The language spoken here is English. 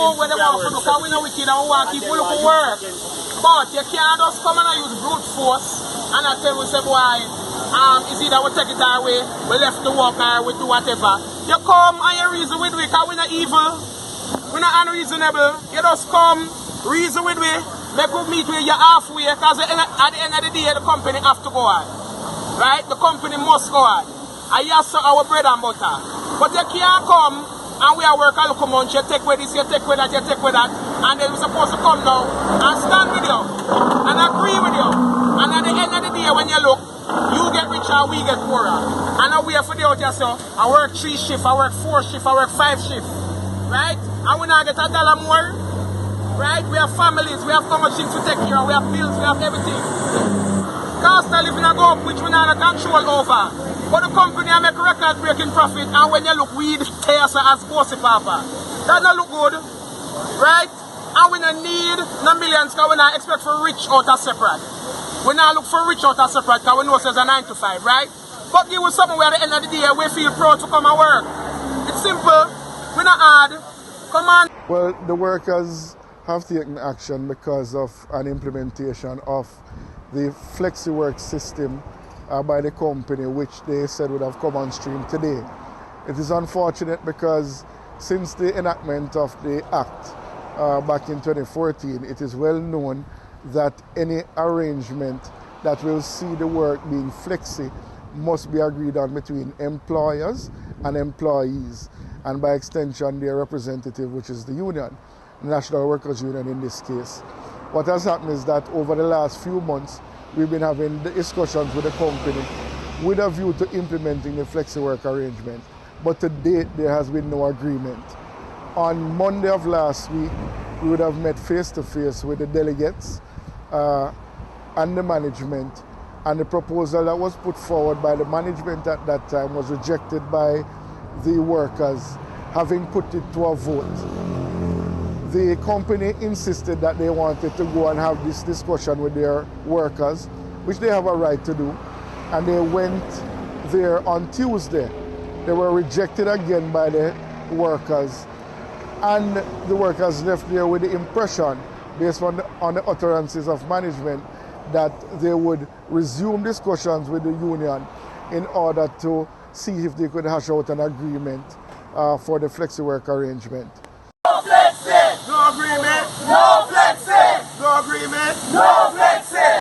do what they want to do, because we know we can and we want to keep looking work. But you can't just come and use brute force and I tell we say, boy, it's either we take it our way, we left the work or we do whatever. You come and you reason with me, because we're not evil, we're not unreasonable. You just come, reason with me, make we meet with you halfway, because at the end of the day, the company have to go on. Right? The company must go on. And yes, our bread and butter. But you can't come and we are working a little month, you take with this, you take with that, you take with that, and then we're supposed to come now and stand with you and agree with you. And at the end of the day, when you look, you get richer, we get poorer. And now we are for the out here, so I work 3 shifts, I work 4 shifts, I work 5 shifts. Right? And we now get $1 more. Right? We have families, we have so much things to take care of, we have bills, we have everything. Cost of living go up, which we not control over. But the company make record-breaking profit, and when you look, we tear as bossy papa. That don't look good. Right? And we don't need no millions, because we not expect for rich out of separate. We not look for rich out of separate, because we know it's a 9 to 5, right? But give us something where at the end of the day, we feel proud to come and work. It's simple. We're not hard. Come on. Well, the workers have taken action because of an implementation of the flexi-work system by the company, which they said would have come on stream today. It is unfortunate because since the enactment of the Act back in 2014, it is well known that any arrangement that will see the work being flexi must be agreed on between employers and employees, and by extension their representative, which is the union, National Workers Union in this case. What has happened is that over the last few months, we've been having discussions with the company with a view to implementing the flexi work arrangement. But to date, there has been no agreement. On Monday of last week, we would have met face-to-face with the delegates and the management, and the proposal that was put forward by the management at that time was rejected by the workers, having put it to a vote. The company insisted that they wanted to go and have this discussion with their workers, which they have a right to do, and they went there on Tuesday. They were rejected again by the workers, and the workers left there with the impression, based on the utterances of management, that they would resume discussions with the union in order to see if they could hash out an agreement for the flexi work arrangement. No flexi! No agreement! No flexi! No agreement! No flexi!